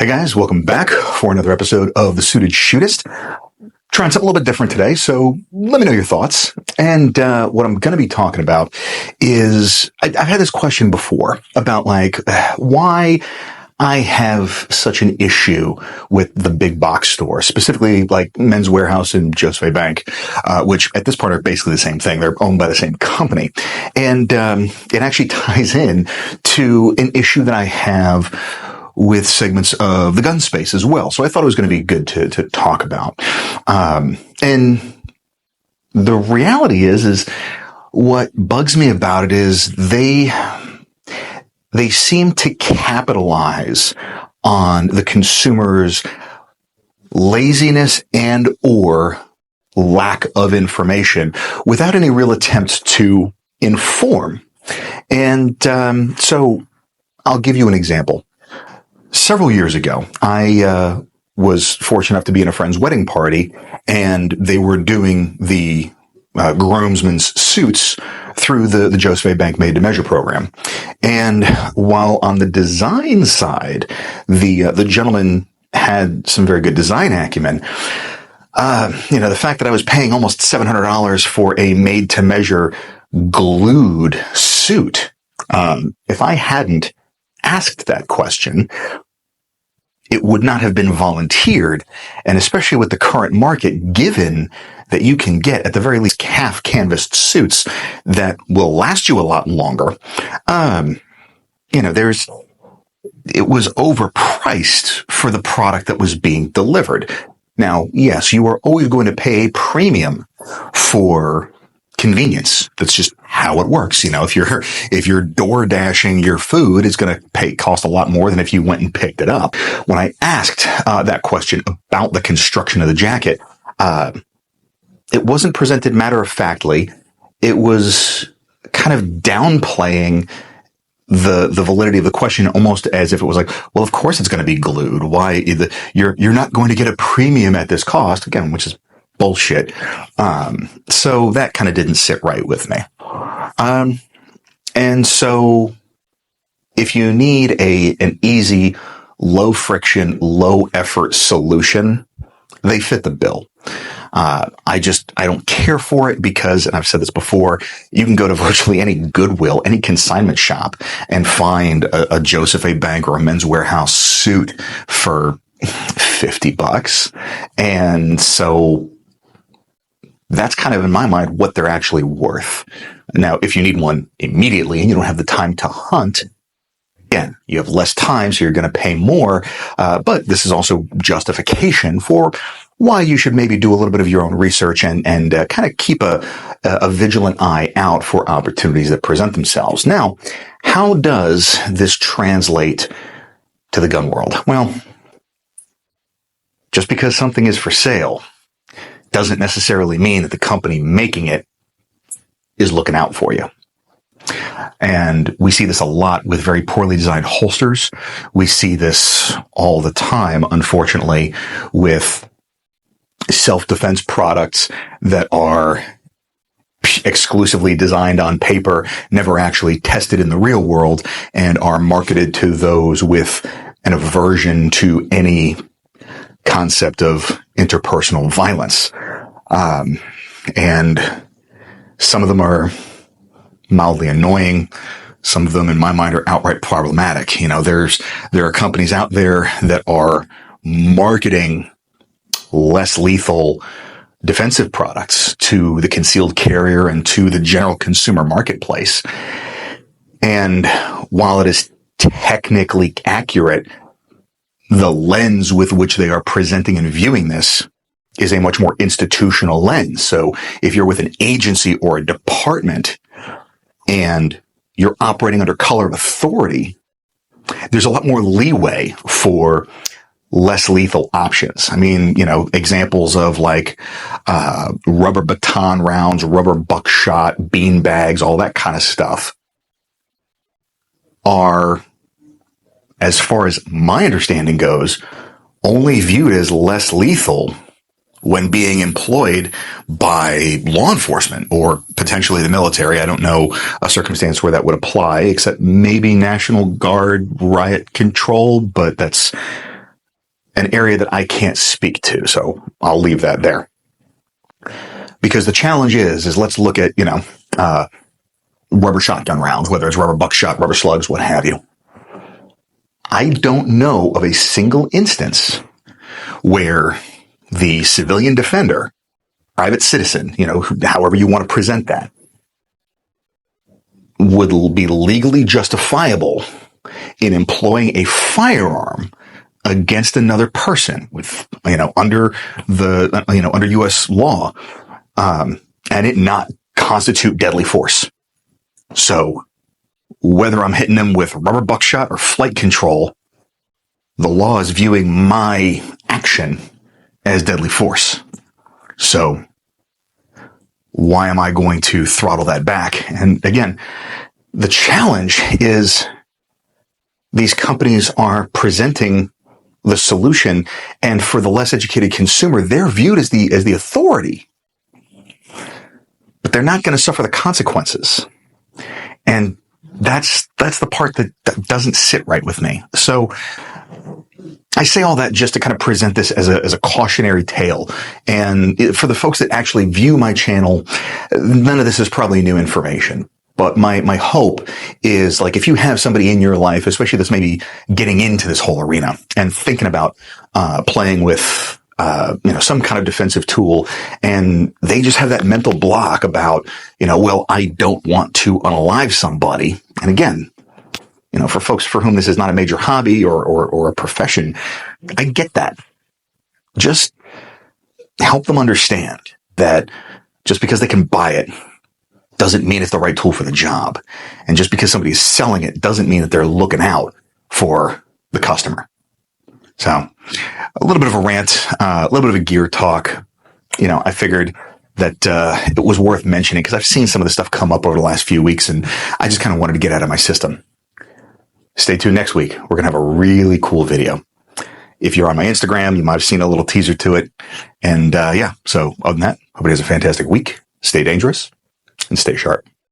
Hey guys, welcome back for another episode of The Suited Shootist. Trying something a little bit different today, so let me know your thoughts. And what I'm going to be talking about is, I've had this question before about why I have such an issue with the big box stores, specifically like Men's Warehouse and Joseph A. Bank, which at this point are basically the same thing. They're owned by the same company. And it actually ties in to an issue that I have with segments of the gun space as well. So I thought it was going to be good to talk about. And the reality is what bugs me about it is they seem to capitalize on the consumer's laziness and or lack of information without any real attempt to inform. And so I'll give you an example. Several years ago, I was fortunate enough to be in a friend's wedding party, and they were doing the groomsmen's suits through the Joseph A. Bank Made to Measure program. And while on the design side, the gentleman had some very good design acumen, the fact that I was paying almost $700 for a made to measure glued suit, if I hadn't asked that question, it would not have been volunteered. And especially with the current market, given that you can get at the very least half canvassed suits that will last you a lot longer, it was overpriced for the product that was being delivered. Now, yes, you are always going to pay a premium for convenience. That's just how it works. If you're door dashing your food, it's going to cost a lot more than if you went and picked it up. When I asked that question about the construction of the jacket, it wasn't presented matter of factly. It was kind of downplaying the validity of the question, almost as if it was like, well, of course it's going to be glued. Why you're not going to get a premium at this cost, again, which is bullshit. So that kind of didn't sit right with me. And so if you need an easy, low friction, low effort solution, they fit the bill. I don't care for it because, and I've said this before, you can go to virtually any Goodwill, any consignment shop and find a Joseph A. Bank or a Men's Warehouse suit for $50. And so that's kind of, in my mind, what they're actually worth. Now, if you need one immediately and you don't have the time to hunt, again, you have less time, so you're going to pay more. But this is also justification for why you should maybe do a little bit of your own research and kind of keep a vigilant eye out for opportunities that present themselves. Now, how does this translate to the gun world? Well, just because something is for sale doesn't necessarily mean that the company making it is looking out for you. And we see this a lot with very poorly designed holsters. We see this all the time, unfortunately, with self-defense products that are exclusively designed on paper, never actually tested in the real world, and are marketed to those with an aversion to any concept of interpersonal violence. And some of them are mildly annoying. Some of them, in my mind, are outright problematic. There are companies out there that are marketing less lethal defensive products to the concealed carrier and to the general consumer marketplace. And while it is technically accurate, the lens with which they are presenting and viewing this is a much more institutional lens. So if you're with an agency or a department and you're operating under color of authority, there's a lot more leeway for less lethal options. I mean, examples of rubber baton rounds, rubber buckshot, bean bags, all that kind of stuff are, as far as my understanding goes, only viewed as less lethal when being employed by law enforcement or potentially the military. I don't know a circumstance where that would apply, except maybe National Guard riot control, but that's an area that I can't speak to. So I'll leave that there. Because the challenge is let's look at, rubber shotgun rounds, whether it's rubber buckshot, rubber slugs, what have you. I don't know of a single instance where the civilian defender, private citizen, however you want to present that, would be legally justifiable in employing a firearm against another person with, under U.S. law, and it not constitute deadly force. So whether I'm hitting them with rubber buckshot or flight control, the law is viewing my action as deadly force. So why am I going to throttle that back? And again, the challenge is these companies are presenting the solution, and for the less educated consumer, they're viewed as the authority, but they're not going to suffer the consequences. And that's the part that doesn't sit right with me. So I say all that just to kind of present this as a cautionary tale. And for the folks that actually view my channel, none of this is probably new information. But my hope is, like, if you have somebody in your life, especially that's maybe getting into this whole arena and thinking about playing with some kind of defensive tool, and they just have that mental block about, well, I don't want to unalive somebody. And again, for folks for whom this is not a major hobby or a profession, I get that. Just help them understand that just because they can buy it doesn't mean it's the right tool for the job. And just because somebody is selling it doesn't mean that they're looking out for the customer. So a little bit of a rant, a little bit of a gear talk. I figured that it was worth mentioning because I've seen some of this stuff come up over the last few weeks, and I just kind of wanted to get out of my system. Stay tuned next week. We're going to have a really cool video. If you're on my Instagram, you might have seen a little teaser to it. And so other than that, hope everybody has a fantastic week. Stay dangerous and stay sharp.